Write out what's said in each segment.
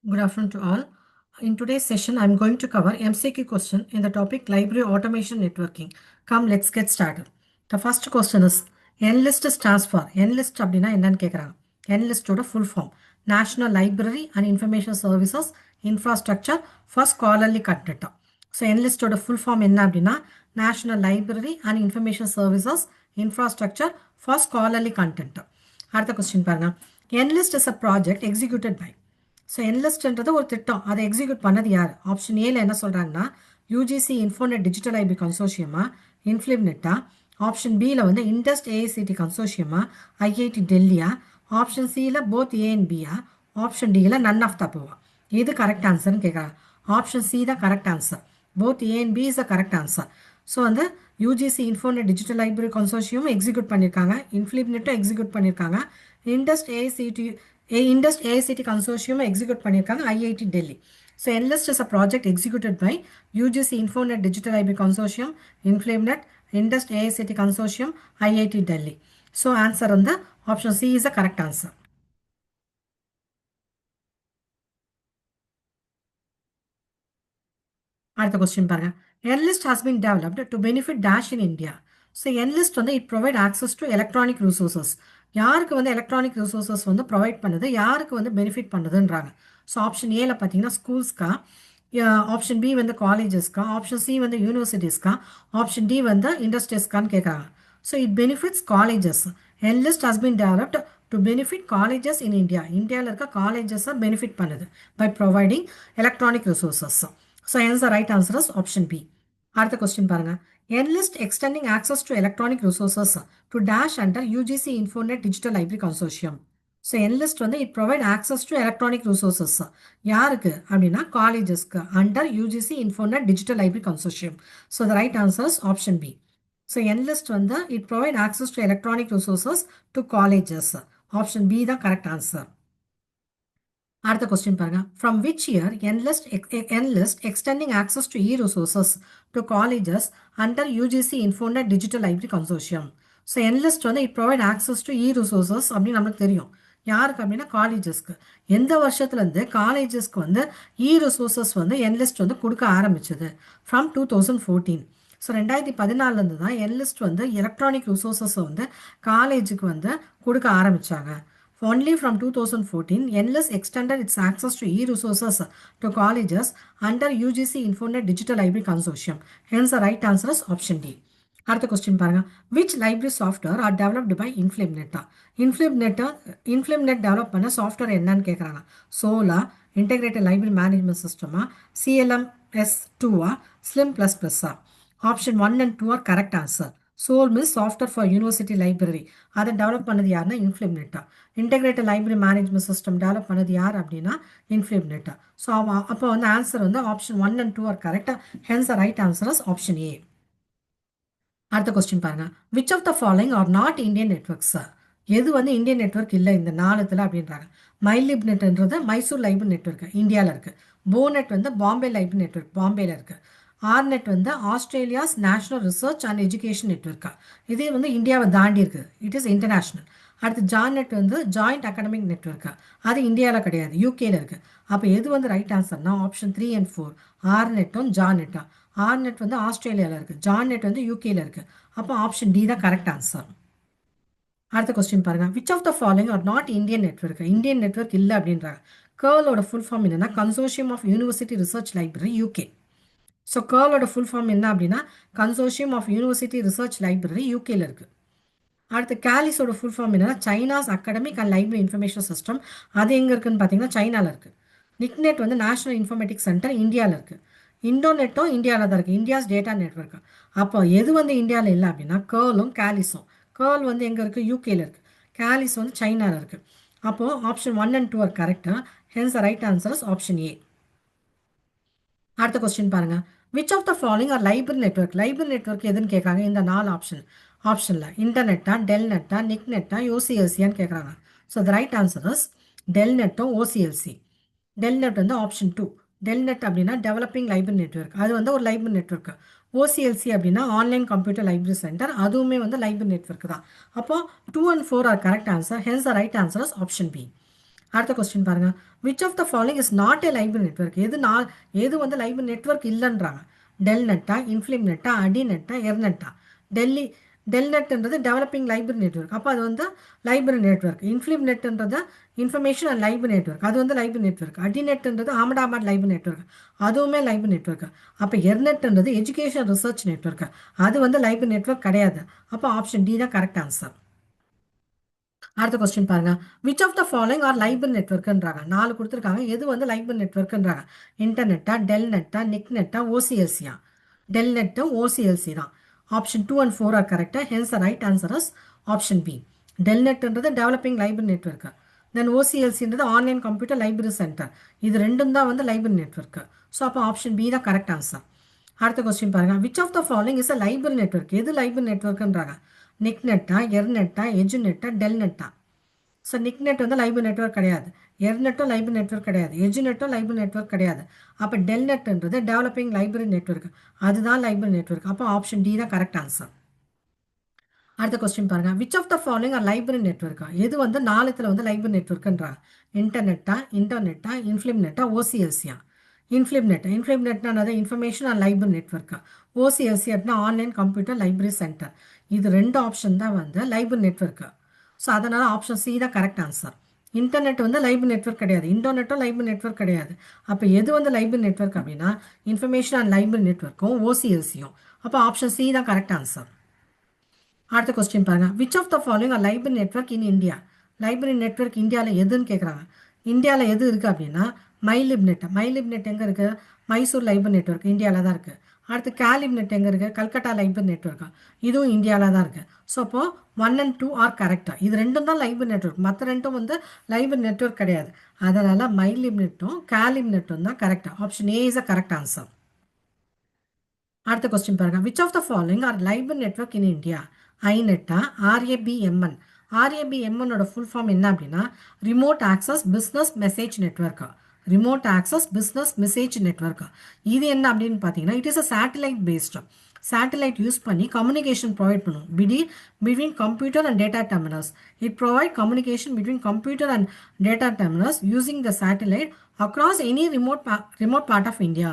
Good afternoon to all. In today's session, I'm going to cover MCQ question in the topic Library Automation Networking. Come, let's get started. The first question is NLIST stands for NLIST அப்படின்னா என்னன்னு கேட்குறாங்க. NLISTோட full form National Library and Information Services Infrastructure for Scholarly Content. So NLISTோட full form என்ன அப்படின்னா National Library and Information Services Infrastructure for Scholarly Content. அடுத்த question பாருங்க. NLIST is a project executed by so என்லிஸ்ட்ன்றது ஒரு திட்டம் அதை execute பண்ணது யார் ஆப்ஷன் ஏல என்ன சொல்கிறாங்கன்னா யூஜிசி இன்ஃபோநெட் டிஜிட்டல் ஐபி கன்சோஷியமா இன்ஃப்ளிப்நெட்டா ஆப்ஷன் பியில் வந்து இண்டஸ்ட் ஏஐசிடி கன்சோஷியமா ஐஐடி டெல்லியா ஆப்ஷன் சியில் போத் ஏ அண்ட் பியா ஆப்ஷன் டியில் நன் ஆஃப் தப்புவா இது கரெக்ட் ஆன்சர்னு கேட்குறாங்க ஆப்ஷன் சி தான் correct answer both A and B is the correct answer so வந்து UGC Infonet digital library consortium execute பண்ணியிருக்காங்க இன்ஃப்ளிப்நெட்டும் எக்ஸிக்யூட் பண்ணியிருக்காங்க இண்டஸ்ட் ஏஐசிடி கன்சோஷியம் எக்ஸிக்யூட் பண்ணியிருக்காங்க IIT Delhi so NLIST is a project executed by UGC Infonet digital IP consortium INFLIBNET INDEST AICTE consortium IIT Delhi so answer வந்து option C is a correct answer அடுத்த question பாருங்க NLIST has been developed to benefit dash in India so NLIST வந்து it provide access to electronic resources யாருக்கு வந்து electronic resources வந்து provide பண்ணுது யாருக்கு வந்து பெனிஃபிட் பண்ணுதுன்றாங்க ஸோ ஆப்ஷன் ஏல பார்த்தீங்கன்னா ஸ்கூல்ஸ்க்கா ஆப்ஷன் பி வந்து காலேஜஸ்க்கா ஆப்ஷன் சி வந்து யூனிவர்சிட்டிஸ்க்கா ஆப்ஷன் டி வந்து இண்டஸ்ட்ரீஸ்க்கான்னு கேட்குறாங்க so it benefits colleges NLIST has been developed to benefit colleges in India இந்தியாவில் இருக்க காலேஜஸை பெனிஃபிட் பண்ணுது by providing electronic resources so hence the right answer is option B அடுத்த கொஸ்டின் பாருங்க NLIST extending access to electronic resources to dash under UGC Infonet digital library consortium so NLIST வந்து it provide access to electronic resources யாருக்கு அப்படின்னா காலேஜஸ்க்கு under UGC Infonet digital library consortium so the right answer is option B so NLIST வந்து it provide access to electronic resources to colleges option B தான் correct answer அடுத்த question பாருங்க from which year NLIST extending access to e resources to colleges under UGC Infonet digital library consortium so NLIST வந்து it provide access to e resources அப்படின்னு நமக்கு தெரியும் யாருக்கு அப்படின்னா காலேஜஸ்க்கு எந்த வருஷத்துலேருந்து காலேஜஸ்க்கு வந்து இ ரிசோர்சஸ் வந்து என்லிஸ்ட் வந்து கொடுக்க ஆரம்பிச்சது ஃப்ரம் 2014 ஸோ 2014 தான் என்லிஸ்ட் வந்து எலக்ட்ரானிக் ரிசோர்சஸை வந்து காலேஜுக்கு வந்து கொடுக்க ஆரம்பித்தாங்க Only from 2014, NLIS extended its access to e-resources to colleges under UGC Infonet Digital Library Consortium. Hence, the right answer is option D. அடுத்த கொஸ்டின் பாருங்க which library software are developed by இன்ஃப்ளிப்நெட்டா INFLIBNET develop பண்ண software என்னன்னு கேட்குறாங்க சோலா integrated library management சிஸ்டமா CLMS டூவா SLIM plus ப்ளஸ்ஸா option 1 and 2 are correct answer SOUL means software for university library அதை டெவலப் பண்ணது யாருன்னா இன்ஃப்ளிப்நெட்டா integrated library management system develop பண்ணது யார் அப்படின்னா இன்ஃப்ளிப்நெட்டா ஸோ அப்போ வந்து ஆன்சர் வந்து ஆப்ஷன் 1 and 2 ஆர் கரெக்டாக hence the right answer is option A அடுத்த கொஸ்டின் பாருங்க which of the following are not Indian networks எது வந்து இந்தியன் நெட்ஒர்க் இல்லை இந்த நாளத்தில் அப்படின்றாங்க மைலிப்நெட்ன்றது மைசூர் லைப்ரரி நெட்ஒர்க் இந்தியாவில் இருக்குது போநெட் வந்து பாம்பே லைப்ரரி நெட்ஒர்க் பாம்பேயில் இருக்குது ஆர்நெட் வந்து Australia's national research and education நெட்ஒர்க்கா இதே வந்து இந்தியாவை தாண்டி இருக்குது இட் இஸ் இன்டர்நேஷ்னல் அடுத்து ஜார்நெட் வந்து ஜாயிண்ட் அகாடமிக் நெட்ஒர்க்கா அது இந்தியாவில் கிடையாது யூகேல இருக்குது அப்போ எது வந்து ரைட் ஆன்சர்னா ஆப்ஷன் 3 and 4 ஆர்நெட்டும் ஜார்நெட்டா ஆர்நெட் வந்து ஆஸ்திரேலியாவில் இருக்குது ஜார்நெட் வந்து யூகேல இருக்குது அப்போ ஆப்ஷன் டி தான் கரெக்ட் ஆன்சர் அடுத்த கொஸ்டின் பாருங்க which of the following are not Indian network Indian network இல்லை அப்படின்றாங்க கேர்லோட ஃபுல் ஃபார்ம் என்னன்னா consortium of university research library UK so கேர்லோட ஃபுல் ஃபார்ம் என்ன அப்படின்னா consortium of university research library யூகேல இருக்குது அடுத்து கேலிஸோட ஃபுல் ஃபார்ம் என்னன்னா China's academic and library information system அது எங்கே இருக்குன்னு பார்த்தீங்கன்னா சைனாவில் இருக்குது நிக்நெட் வந்து நேஷனல் இன்ஃபர்மேட்டிக்ஸ் சென்டர் இந்தியாவில் இருக்குது இண்டோநெட்டும் இந்தியாவில் தான் இருக்குது இந்தியாஸ் டேட்டா நெட்ஒர்க் அப்போ எது வந்து இந்தியாவில் இல்லை அப்படின்னா கேர்லும் கேலிஸும் கேர்ல் வந்து எங்கே இருக்குது யூகேல இருக்குது கேலிஸ் வந்து சைனாவில் இருக்குது அப்போது ஆப்ஷன் 1 and 2 ஆர் கரெக்டாக hence the right answer is option A அடுத்த கொஸ்டின் பாருங்க which of the following are library network எதுன்னு கேட்குறாங்க இந்த 4 ஆப்ஷனில் இன்டர்நெட்டா டெல்நெட்டா நிக்நெட்டா ஓசிஎல்சியான்னு கேட்குறாங்க so the right answer is டெல்நெட்டும் ஓசிஎல்சி டெல்நெட் வந்து ஆப்ஷன் 2 டெல்நெட் அப்படின்னா டெவலப்பிங் லைப்ரரி நெட்ஒர்க் அது வந்து ஒரு லைப்ரரி நெட்ஒர்க் ஓசிஎல்சி அப்படின்னா ஆன்லைன் கம்ப்யூட்டர் லைப்ரரி சென்டர் அதுவுமே வந்து லைப்ரரி நெட்ஒர்க் தான் அப்போ 2 and 4 are correct answer hence the right answer is option B அடுத்த கொஸ்டின் பாருங்க. Which of the following is not a library network? எது வந்து லைப்ரரி நெட்வொர்க் இல்லைன்றாங்க? டெல் நெட்டா, இன்ஃபிலிம் நெட்டா, அடி நெட்டா, எர்நெட்டா? டெல்லி டெல் நெட்ன்றது டெவலப்பிங் லைப்ரரி நெட்வொர்க், அப்போ அது வந்து லைப்ரரி நெட்வொர்க். இன்ஃபிலிம் நெட்ன்றது இன்ஃபர்மேஷன் அண்ட் லைப்ரரி நெட்வொர்க், அது வந்து லைப்ரரி நெட்வொர்க். அடி நெட்ன்றது அகமதாபாத் லைப்ரரி நெட்வொர்க், அதுவுமே லைப்ரரி நெட்வொர்க். அப்போ எர்நெட்ன்றது எஜுகேஷன் ரிசர்ச் நெட்வொர்க், அது வந்து லைப்ரரி நெட்வொர்க் கிடையாது. அப்போ ஆப்ஷன் டி தான் கரெக்ட் ஆன்சர். அடுத்த கொஸ்டின் பாருங்க. Which of the following are library நெட்வொர்க்ன்றாங்க? 4 கொடுத்துருக்காங்க. எது வந்து லைப்ரரி நெட்வொர்க்ன்றாங்க? இன்டர்நெட்டா, டெல் நெட்டா, நிக் நெட்டா, ஓசிஎல்சியா? டெல் நெட்டும் ஓசிஎல்சி தான். ஆப்ஷன் 2 அண்ட் 4 ஆர் கரெக்டா. Hence the right answer is option B. டெல் நெட்ன்றது டெவலப்பிங் லைப்ரரி நெட்வொர்க், தென் ஓசிஎல்சின்றது ஆன்லைன் கம்ப்யூட்டர் லைப்ரரி சென்டர். இது ரெண்டும் தான் வந்து லைப்ரரி நெட்வொர்க். ஸோ அப்போ ஆப்ஷன் பி தான் கரெக்ட் ஆன்சர். அடுத்த கொஸ்டின் பாருங்க. Which of the following is a library network? எது லைப்ரரி நெட்வொர்க்ன்றாங்க? நிக் நெட்டா, எர்நெட்டா, எஜு நெட்டா, டெல் நெட்டா? ஸோ நிக்நெட் வந்து லைப்ரரி நெட்வொர்க் கிடையாது. எர்நெட்டும் லைப்ரரி நெட்வொர்க் கிடையாது. எஜுநெட்டும் லைப்ரரி நெட்வொர்க் கிடையாது. அப்போ டெல்நெட்ன்றது டெவலப்பிங் லைப்ரரி நெட்வொர்க், அதுதான் லைப்ரரி நெட்வொர்க். அப்போ ஆப்ஷன் டி தான் கரெக்ட் ஆன்சர். அடுத்த கொஸ்டின் பாருங்க. Which of the following are library நெட்வொர்க்கா? எது வந்து நாலுத்துல வந்து லைப்ரரி நெட்வொர்க்ன்றாங்க? இன்டர்நெட்டா, இன்ஃபிலிம் நெட்டா, ஓசிஎல்சியா? இன்ஃபிலிம் நெட்னா information and library network. OCLC அப்படின்னா ஆன்லைன் கம்ப்யூட்டர் லைப்ரரி சென்டர். இது ரெண்டு ஆப்ஷன் தான் வந்து லைப்ரரி நெட்வொர்க். ஸோ அதனால ஆப்ஷன் சி தான் கரெக்ட் ஆன்சர். இன்டர்நெட் வந்து லைப்ரரி நெட்வொர்க் கிடையாது, இன்டர்நெட்டும் லைப்ரரி நெட்வொர்க் கிடையாது. அப்போ எது வந்து லைப்ரரி நெட்வொர்க் அப்படின்னா இன்ஃபர்மேஷன் அண்ட் லைப்ரரி நெட்வொர்க்கும் ஓசிஎல்சியும். அப்போ ஆப்ஷன் சி தான் கரெக்ட் ஆன்சர். அடுத்த கொஸ்டின் பாருங்க. Which of the following are library network in India? Library network இந்தியாவில் எதுன்னு கேட்குறாங்க. இந்தியாவில் எது இருக்குது அப்படின்னா மைலிப்நெட். மைலிப்நெட் எங்கே இருக்குது? மைசூர் லைப்ரரி நெட்வொர்க் இந்தியாவில் தான் இருக்குது. அடுத்து கேலிப்நெட் எங்கே இருக்குது? கல்கட்டா லைப்ரரி நெட்வொர்க், இதுவும் இந்தியாவில் தான் இருக்குது. ஸோ அப்போ 1 and 2 ஆர் கரெக்டாக. இது ரெண்டும் தான் லைப்ரரி நெட்வொர்க், மற்ற ரெண்டும் வந்து லைப்ரரி நெட்வொர்க் கிடையாது. அதனால் மைலிப்நெட்டும் கேலிப்நெட்டும் தான் கரெக்டாக. Option A is a correct answer. அடுத்த கொஸ்டின் பாருங்க. Which of the following are library network in India? ஐநெட்டா, ஆர்ஏபிஎம்என்? ஆர்ஏபிஎம்என்னோட ஃபுல் ஃபார்ம் என்ன அப்படின்னா remote access business message network. Remote access business message network. இது என்ன அப்படின்னு பார்த்தீங்கன்னா it is a satellite based. Satellite use பண்ணி கம்யூனிகேஷன் ப்ரொவைட் பண்ணும் between computer and data terminals. It provide communication between computer and data terminals using the satellite across any remote part of India.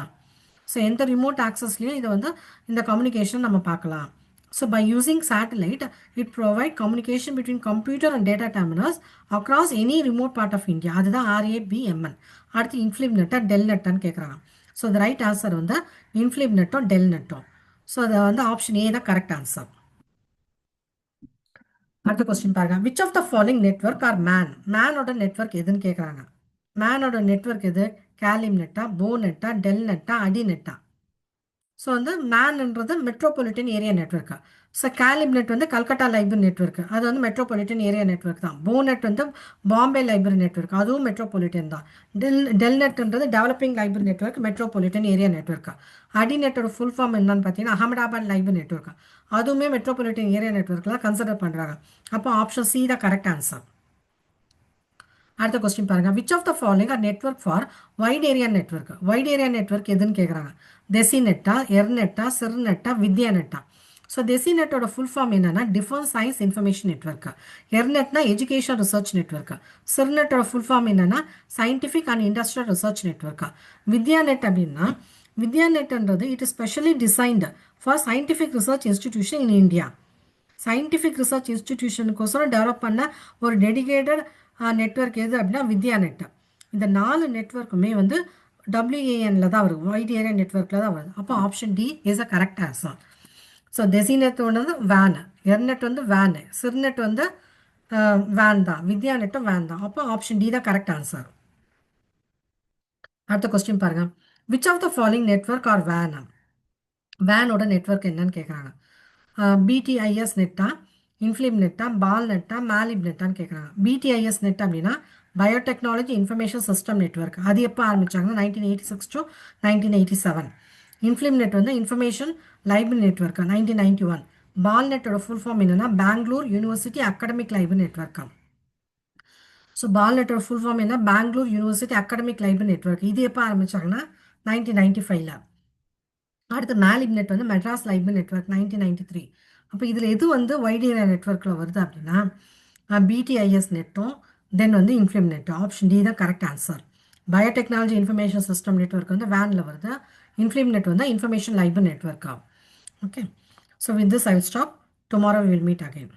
So எந்த remote ஆக்சஸ்லையும் இதை வந்து இந்த communication நம்ம பார்க்கலாம். So by using satellite it provide communication between computer and data terminals across any remote part of India. அதுதான் RABMN. அடுத்து இன்ஃபிலிம் நெட்டா del நெட்டான்னு கேட்குறாங்க. ஸோ த ரைட் ஆன்சர் வந்து இன்ஃபிலிம் நெட்டும் டெல் நெட்டும். ஸோ அதை வந்து ஆப்ஷன் ஏ தான் கரெக்ட் ஆன்சர். அடுத்த கொஸ்டின் பாருங்க. Which of the following network are மேனோட நெட்வொர்க் எதுன்னு கேட்குறாங்க. மேனோட நெட்வொர்க் எது? கேலிம் நெட்டா, போ நெட்டா, டெல் நெட்டா, அடி நெட்டா? ஸோ வந்து மேன்ன்றது metropolitan area network. So CALIBNET வந்து கல்கட்டா லைப்ரரி நெட்வொர்க், அது வந்து மெட்ரோபாலிட்டன் ஏரியா நெட்வொர்க் தான். போனெட் வந்து பாம்பே லைப்ரரி நெட்வொர்க், அதுவும் மெட்ரோபாலிட்டன் தான். டெல்நெட்ன்றது developing library network, metropolitan area network. அடிநெட்டோட ஃபுல் ஃபார்ம் என்னன்னு பார்த்தீங்கன்னா அகமதாபாத் லைப்ரரி நெட்வொர்க், அதுவுமே மெட்ரோபாலிட்டன் ஏரியா நெட்வொர்க்கில் கன்சிடர் பண்ணுறாங்க. அப்போ ஆப்ஷன் சி தான் கரெக்ட் ஆன்சர். அடுத்த கொஸ்டின் பாருங்க. Which of the following are network for wide area network? Wide area network எதுன்னு கேட்குறாங்க. டெசிநெட்டா, எர்நெட்டா, சிர்நெட்டா, வித்யா நெட்டா? ஸோ டெசிநெட்டோட ஃபுல் ஃபார்ம் என்னன்னா டிஃபென்ஸ் சயின்ஸ் இன்ஃபர்மேஷன் நெட்வொர்க். எர்நெட்னா எஜுகேஷன் ரிசர்ச் நெட்வொர்க். சிர்நெட்டோட ஃபுல் ஃபார்ம் என்னன்னா scientific and industrial research network. Vidyanet அப்படின்னா வித்யா நெட்ன்றது it is specially designed for scientific research institution in India. Scientific research இன்ஸ்டிடியூஷனுக்கோசரம் டெவலப் பண்ண ஒரு டெடிகேட்டட் நெட்வொர்க் எது அப்படின்னா வித்யா நெட். இந்த 4 நெட்வொர்க்குமே வந்து டபிள்யூஏஎன்ல தான் வருது, வைட் ஏரியா நெட்வொர்க்கில் தான் வருது. அப்போ option D is a correct answer. So DESINET வந்து வேனு, எர்நெட் வந்து வேனு, சிர்நெட் வந்து வேன் தான், வித்யா நெட்டும் வேன் தான். அப்போ ஆப்ஷன் டி தான் கரெக்ட் ஆன்சர். அடுத்த கொஸ்டின் பாருங்க. Which of the following network are வேன்? வேனோட நெட்வொர்க் என்னன்னு கேட்குறாங்க. பிடிஐஎஸ் நெட்டா, இன்ஃப்ளிம் நெட்டா, பால் நெட்டா, மேலிப் நெட்டான்னு கேட்குறாங்க. பிடிஐஎஸ் நெட் அப்படின்னா பயோடெக்னாலஜி இன்ஃபர்மேஷன் சிஸ்டம் நெட்வொர்க். அது எப்போ ஆரம்பிச்சாங்கன்னா 1986 டு 1987. இன்ஃப்ளிம் நெட் வந்து இன்ஃபர்மேஷன் லைப்ரரி நெட்வொர்க் 1991. பால் நெட்டோட ஃபுல் ஃபார்ம் என்னன்னா Bangalore university academic library network. So பால் நெட்டோட ஃபுல் ஃபார்ம் என்ன? Bangalore university academic library network. இது எப்போ ஆரம்பிச்சாங்கன்னா 1995ல். அடுத்து மேலிப்நெட் வந்து மெட்ராஸ் லைப்ரரி நெட்வொர்க் 1993. அப்போ இதில் எது வந்து வைட் ஏரியா நெட்வொர்க்கில் வருது அப்படின்னா பிடிஐஎஸ் நெட்டும் தென் வந்து இன்ஃப்ளிம்நெட். ஆப்ஷன் டி தான் correct answer. Biotechnology information system network வந்து வேனில் வருது. இன்ஃப்ளிம்நெட் வந்து இன்ஃபர்மேஷன் லைப்ரரி நெட்வொர்க்கா. Okay. So with this I will stop. Tomorrow will meet again.